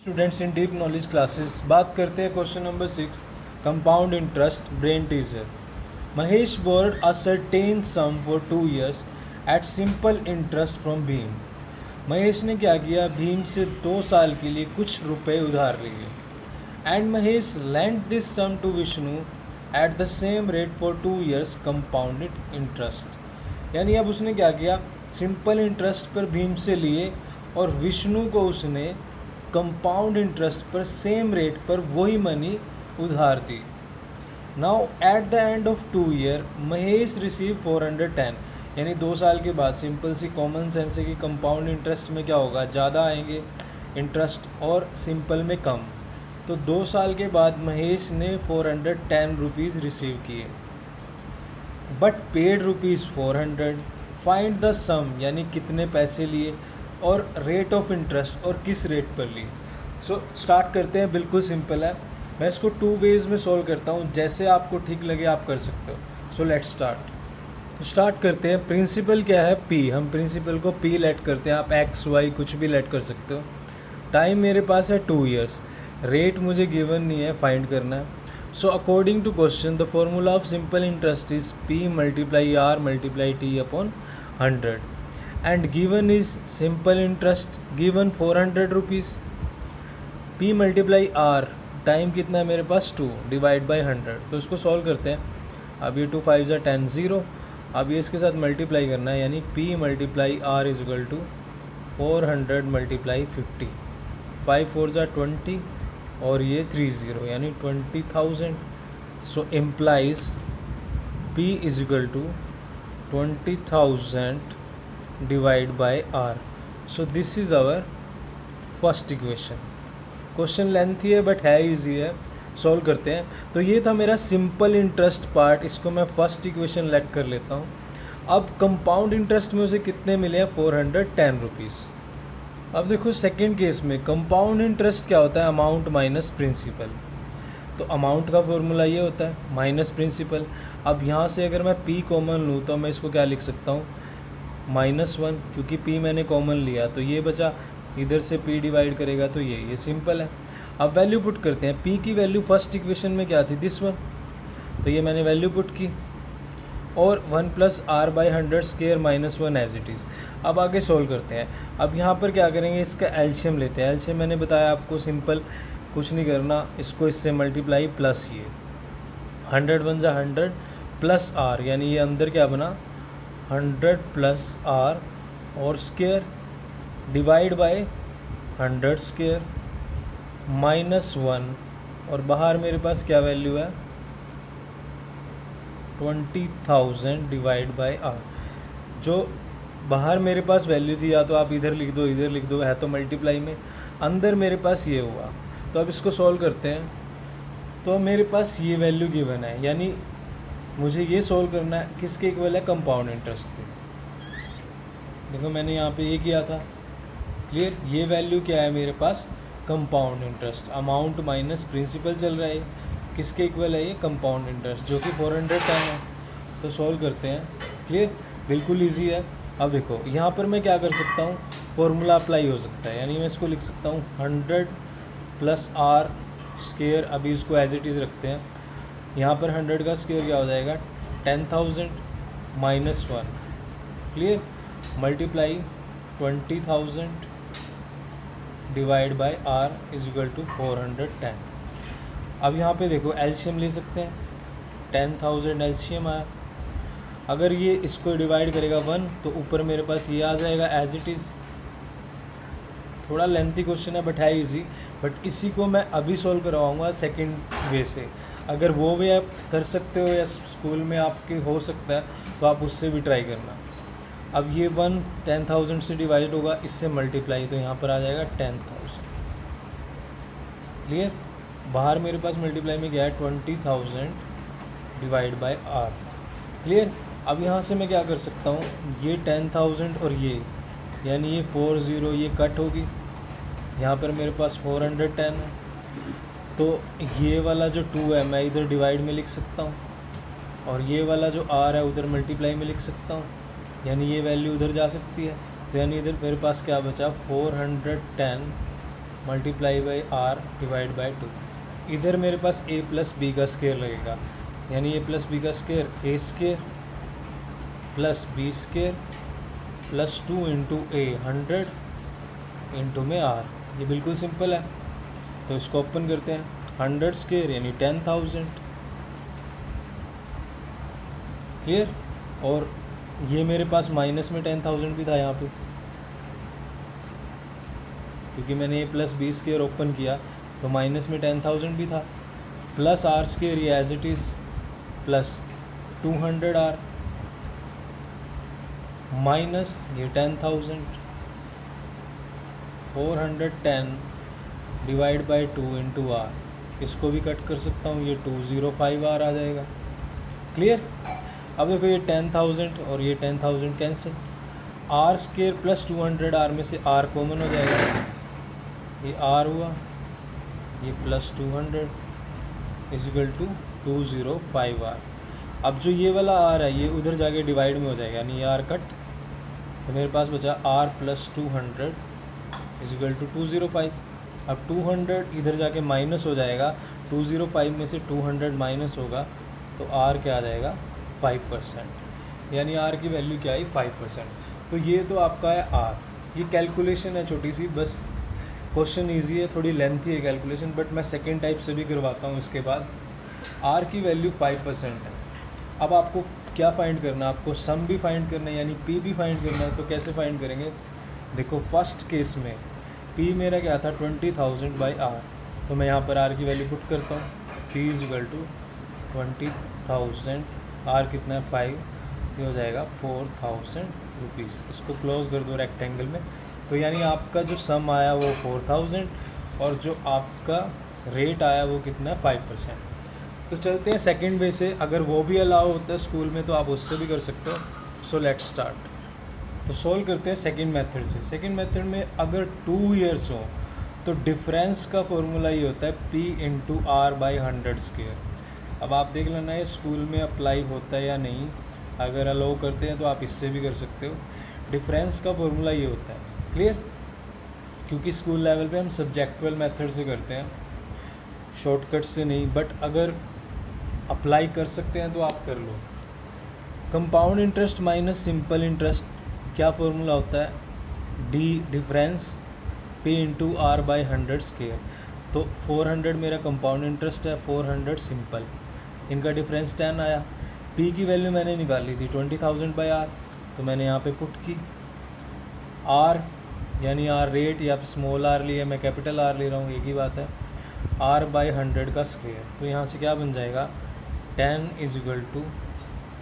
Students in deep knowledge classes बात करते हैं question number 6 compound interest brain teaser. Mahesh borrowed a certain sum for 2 years at simple interest from Bheem. Mahesh ने क्या किया, भीम से 2 साल के लिए कुछ रुपए उधार लिए। And Mahesh lent this sum to Vishnu at the same rate for 2 years compounded interest. यानी अब उसने क्या किया, सिंपल इंटरेस्ट पर भीम से लिए और विष्णु को उसने कंपाउंड इंटरेस्ट पर सेम रेट पर वही मनी उधार दी। Now at the end of 2 year Mahesh receive 410। यानी 2 साल के बाद सिंपल सी कॉमन सेंस है कि कंपाउंड इंटरेस्ट में क्या होगा, ज़्यादा आएंगे इंटरेस्ट और सिंपल में कम। तो 2 साल के बाद महेश ने 410 रुपीज़ रिसीव किए but paid rupees 400। Find the sum यानी कितने पैसे लिए और रेट ऑफ इंटरेस्ट और किस रेट पर ली। सो स्टार्ट करते हैं, बिल्कुल सिंपल है। मैं इसको 2 ways में सॉल्व करता हूँ, जैसे आपको ठीक लगे आप कर सकते हो। सो लेट्स स्टार्ट करते हैं। प्रिंसिपल क्या है, पी। हम प्रिंसिपल को पी लेट करते हैं, आप एक्स वाई कुछ भी लेट कर सकते हो। टाइम मेरे पास है 2 years। रेट मुझे गिवन नहीं है, फाइंड करना है। So according to question the formula of simple interest is P multiply R multiply T upon 100 and given is simple interest given 400 rupees. p multiply r, time कितना है मेरे पास 2 divide by 100। तो इसको solve करते हैं। अब ये 2 5 10 0। अब ये इसके साथ मल्टीप्लाई करना है, यानी p multiply r is equal to 400 multiply 50। 5 4 20 और ये 30 यानी 20,000। So implies p is equal to 20,000 divide by R. So this is our first equation. Question lengthy है बट है इजी है, सॉल्व करते हैं। तो ये था मेरा सिंपल इंटरेस्ट पार्ट, इसको मैं फर्स्ट इक्वेशन लेट कर लेता हूँ। अब कंपाउंड इंटरेस्ट में उसे कितने मिले हैं, 410 रुपीज़। अब देखो सेकेंड केस में कंपाउंड इंटरेस्ट क्या होता है, अमाउंट माइनस प्रिंसिपल। तो अमाउंट का फॉर्मूला ये होता है माइनस प्रिंसिपल। अब यहाँ से अगर मैं p कॉमन लूँ तो मैं इसको क्या लिख सकता हूँ, -1, क्योंकि p मैंने कॉमन लिया तो ये बचा, इधर से p डिवाइड करेगा तो ये सिंपल है। अब वैल्यू पुट करते हैं। p की वैल्यू फर्स्ट इक्वेशन में क्या थी, दिस वन, तो ये मैंने वैल्यू पुट की और 1 + r/100² -1 एज इट इज़। अब आगे सोल्व करते हैं। अब यहाँ पर क्या करेंगे, इसका एलसीएम लेते हैं। एलसीएम मैंने बताया आपको सिंपल, कुछ नहीं करना, इसको इससे मल्टीप्लाई प्लस ये 100 1 100 प्लस r, यानी ये अंदर क्या बना 100 + r और स्क्वायर डिवाइड बाय 100² -1 और बाहर मेरे पास क्या वैल्यू है 20,000 डिवाइड बाय r। जो बाहर मेरे पास वैल्यू थी, या तो आप इधर लिख दो, है तो मल्टीप्लाई में, अंदर मेरे पास ये हुआ। तो अब इसको सॉल्व करते हैं। तो मेरे पास ये वैल्यू गिवन है, यानी मुझे ये सोल्व करना है किसके इक्वल है, कंपाउंड इंटरेस्ट के। देखो मैंने यहाँ पे ये किया था, क्लियर। ये वैल्यू क्या है मेरे पास, compound interest. Amount minus principal चल रहा है, किसके इक्वल है ये, कंपाउंड इंटरेस्ट, जो कि 410 है। तो सॉल्व करते हैं, क्लियर, बिल्कुल ईजी है। अब देखो यहाँ पर मैं क्या कर सकता हूँ, फॉर्मूला अप्लाई हो सकता है, यानी मैं इसको लिख सकता हूँ 100 + r²। अभी इसको एज इट इज़ रखते हैं। यहाँ पर 100 का स्क्वायर क्या हो जाएगा 10,000 -1, clear, multiply 20,000 divide by r is equal to 410। अब यहाँ पे देखो एलसीएम ले सकते हैं, 10,000 एलसीएम आया। अगर ये इसको डिवाइड करेगा 1 तो ऊपर मेरे पास ये आ जाएगा एज इट इज़। थोड़ा लेंथी क्वेश्चन है बट है इजी, बट इसी को मैं अभी सॉल्व करवाऊँगा सेकेंड वे से। अगर वो वे आप कर सकते हो या स्कूल में आपके हो सकता है तो आप उससे भी ट्राई करना। अब ये 1 10,000 से डिवाइड होगा, इससे मल्टीप्लाई, तो यहाँ पर आ जाएगा 10,000, क्लियर। बाहर मेरे पास मल्टीप्लाई में क्या है 20,000 डिवाइड बाय r, क्लियर। अब यहाँ से मैं क्या कर सकता हूँ, ये 10,000 और ये, यानी ये 40 ये कट होगी, यहाँ पर मेरे पास 410 है। तो ये वाला जो 2 है मैं इधर डिवाइड में लिख सकता हूँ, और ये वाला जो r है उधर मल्टीप्लाई में लिख सकता हूँ, यानी ये वैल्यू उधर जा सकती है। तो यानी इधर मेरे पास क्या बचा 410 multiply by R divide by 2। इधर मेरे पास ए प्लस बी का स्केयर लगेगा, यानी ए प्लस बी का square A square plus B square plus 2 into A 100 into में आर। ये बिल्कुल सिंपल है, तो इसको ओपन करते हैं। 100 स्केयर यानी 10,000, क्लियर। और ये मेरे पास माइनस में 10,000 भी था यहाँ पे, क्योंकि मैंने A plus B square open किया तो माइनस में 10,000 भी था, प्लस आर स्केयर ये as it is plus 200 R minus ये 10,000 410 डिवाइड बाई 2 इंटू आर। इसको भी कट कर सकता हूँ, ये 205 आर आ जाएगा, क्लियर। अब देखो ये 10,000 और ये 10,000 cancel, R square plus 200 R में से आर कॉमन हो जाएगा, ये आर हुआ, ये प्लस 200 इजिकल टू 205 आर। अब जो ये वाला आर है ये उधर जाके डिवाइड में हो जाएगा, यानी ये आर कट, तो मेरे पास बचा आर प्लस 200 इजिकल टू 205। अब 200 इधर जाके माइनस हो जाएगा, 205 में से 200 माइनस होगा तो आर क्या आ जाएगा 5%, यानी आर की वैल्यू क्या आई 5%। तो ये तो आपका है आर। ये कैलकुलेशन है छोटी सी, बस क्वेश्चन इजी है, थोड़ी लेंथी है कैलकुलेशन, बट मैं सेकेंड टाइप से भी करवाता हूँ इसके बाद। आर की वैल्यू 5% है। अब आपको क्या फाइंड करना है, आपको सम भी फाइंड करना है, यानी पी भी फाइंड करना है। तो कैसे फाइंड करेंगे, देखो फर्स्ट केस में पी मेरा क्या था 20,000 बाई आर, तो मैं यहाँ पर आर की वैल्यू पुट करता हूँ, P is equal to 20,000, R कितना है 5, ये हो जाएगा 4,000 रुपीज़। इसको क्लोज कर दो रेक्टेंगल में, तो यानी आपका जो सम आया वो 4,000 और जो आपका रेट आया वो कितना है 5%। तो चलते हैं सेकंड वे से, अगर वो भी अलाउ होता है स्कूल में तो आप उससे भी कर सकते हो। So let's start. तो सोल्व करते हैं सेकंड मेथड से। सेकंड मेथड में अगर 2 ईयर्स हो तो डिफरेंस का फॉर्मूला ये होता है P into R by 100 square. अब आप देख लेना ये स्कूल में अप्लाई होता है या नहीं, अगर अलाउ करते हैं तो आप इससे भी कर सकते हो। डिफरेंस का फॉर्मूला ये होता है, क्लियर, क्योंकि स्कूल लेवल पे हम सब्जेक्टुअल मेथड से करते हैं, शॉर्टकट से नहीं, बट अगर अप्लाई कर सकते हैं तो आप कर लो। Compound interest minus simple interest, क्या फॉर्मूला होता है, D difference P into R by 100 square. तो 400 मेरा कंपाउंड इंटरेस्ट है, 400 सिंपल, इनका डिफरेंस 10 आया। P की वैल्यू मैंने निकाली थी 20,000 बाई आर, तो मैंने यहाँ पे पुट की। R यानी आर रेट, या स्मॉल आर लिया, मैं कैपिटल आर ले रहा हूँ, एक ही बात है, आर बाई 100 का स्क्वेयर। तो यहाँ से क्या बन जाएगा 10 इज इक्वल टू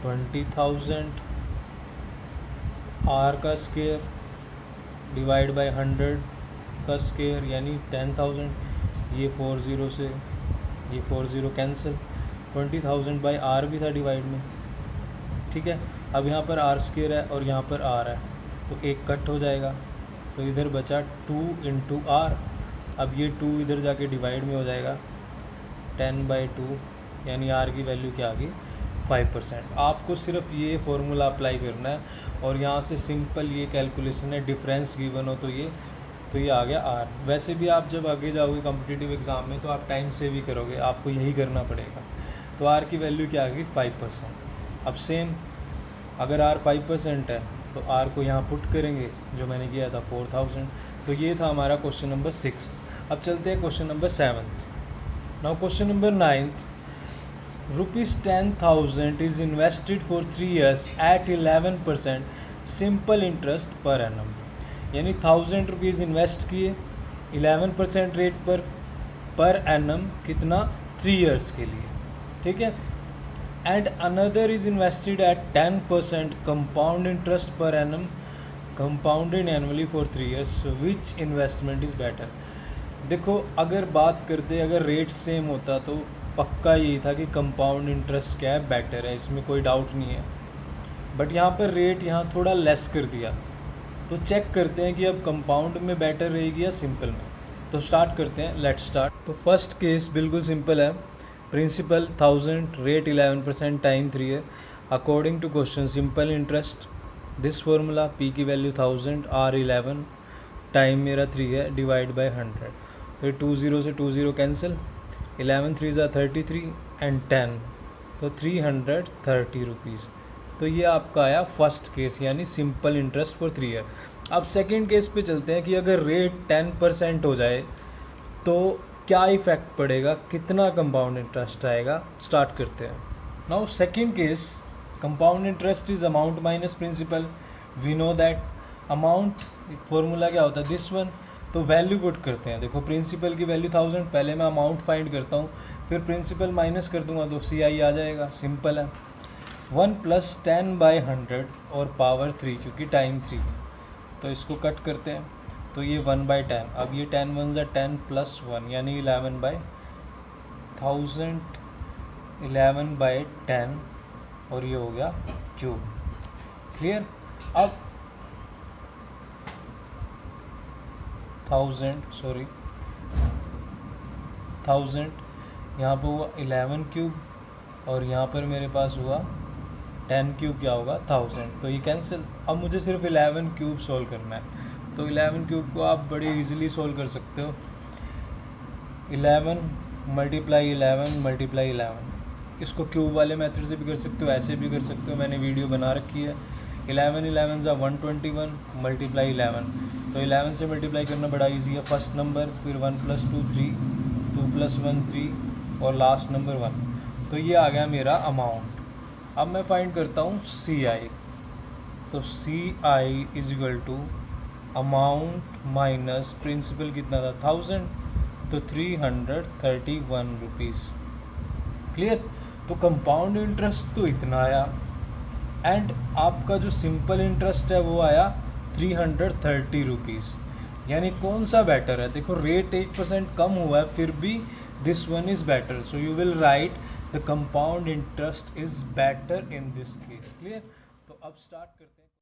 20,000 आर का स्क्वेयर डिवाइड बाई 100 का स्क्वेयर, यानी 10,000। ये 40 से ये 40 कैंसिल, 20,000 बाई आर भी था डिवाइड में, ठीक है। अब यहाँ पर आर स्क्वेयर है और यहाँ पर आर है, तो एक कट हो जाएगा, तो इधर बचा 2 इंटू आर। अब ये 2 इधर जाके डिवाइड में हो जाएगा 10 बाई 2, यानी आर की वैल्यू क्या आ गई 5%। आपको सिर्फ ये फॉर्मूला अप्लाई करना है और यहाँ से सिंपल ये कैलकुलेशन है, डिफरेंस गिवन हो तो ये आ गया आर। वैसे भी आप जब आगे जाओगे कॉम्पिटिटिव एग्ज़ाम में तो आप टाइम से भी करोगे, आपको यही करना पड़ेगा। तो आर की वैल्यू क्या आ गई 5%। अब सेम अगर आर 5% है तो आर को यहाँ पुट करेंगे, जो मैंने किया था 4,000। तो ये था हमारा क्वेश्चन नंबर 6। अब चलते हैं question number 7। Now question number 9, ₹10,000 is invested for 3 years at 11% simple interest per annum, यानी 1,000 रुपीज़ इन्वेस्ट किए 11% रेट पर एनम, कितना 3 इयर्स के लिए, ठीक है। And another is invested at 10% compound interest per annum compounded annually for 3 years, which investment is better. देखो अगर बात करते, अगर रेट सेम होता तो पक्का यही था कि कंपाउंड इंटरेस्ट क्या है बेटर है, इसमें कोई डाउट नहीं है। बट यहाँ पर रेट यहाँ थोड़ा लेस कर दिया, तो चेक करते हैं कि अब कंपाउंड में बेटर रहेगी या सिंपल में। तो स्टार्ट करते हैं, लेट्स स्टार्ट। तो फर्स्ट केस बिल्कुल सिंपल है, प्रिंसिपल 1000, रेट 11%, टाइम 3 है। According to question simple interest, this formula P की वैल्यू 1000, R 11, टाइम मेरा 3 है, डिवाइड बाई 100। फिर 20 से 20 कैंसिल, 11 3 ज़ा 33 एंड 10, तो 330 रुपीज़। तो ये आपका आया फर्स्ट केस, यानी सिंपल इंटरेस्ट फॉर 3 ईयर। अब सेकंड केस पे चलते हैं कि अगर रेट 10% हो जाए तो क्या इफ़ेक्ट पड़ेगा, कितना कंपाउंड इंटरेस्ट आएगा। स्टार्ट करते हैं। Now second case, compound interest is amount minus principal. We know that amount formula क्या होता है, दिस वन। तो वैल्यू पुट करते हैं। देखो प्रिंसिपल की वैल्यू 1000, पहले मैं अमाउंट फाइंड करता हूँ, फिर प्रिंसिपल माइनस कर दूंगा तो CI आ जाएगा, सिंपल है। 1 + 10/100 और पावर 3 क्योंकि टाइम 3 है, तो इसको कट करते हैं, तो ये 1/10। अब ये 10 1 ज़ा 10 + 1 यानी 11/1000, 11/10 और ये हो गया क्यूब। क्लियर। अब 1000 यहाँ पर हुआ 11 क्यूब और यहाँ पर मेरे पास हुआ 10 क्यूब, क्या होगा 1000, तो ये कैंसिल। अब मुझे सिर्फ 11 क्यूब सॉल्व करना है, तो 11 क्यूब को आप बड़े इजीली सॉल्व कर सकते हो। 11 × 11 × 11, इसको क्यूब वाले मेथड से भी कर सकते हो, ऐसे भी कर सकते हो, मैंने वीडियो बना रखी है। 11 11 ज़ा 121 × 11, तो 11 से मल्टीप्लाई करना बड़ा इजी है। फर्स्ट नंबर, फिर 1 + 2 3, 2 + 1 3 और लास्ट नंबर 1, तो ये आ गया मेरा अमाउंट। अब मैं फाइंड करता हूँ CI, तो CI = अमाउंट माइनस प्रिंसिपल कितना था 1000, तो 331 रुपीज़। क्लियर। तो कंपाउंड इंटरेस्ट तो इतना आया, एंड आपका जो सिंपल इंटरेस्ट है वो आया 330 रुपीज़। यानी कौन सा बेटर है, देखो रेट 1% कम हुआ है, फिर भी this one is better, so you will write the compound interest is better in this case. Clear. तो अब स्टार्ट करते हैं।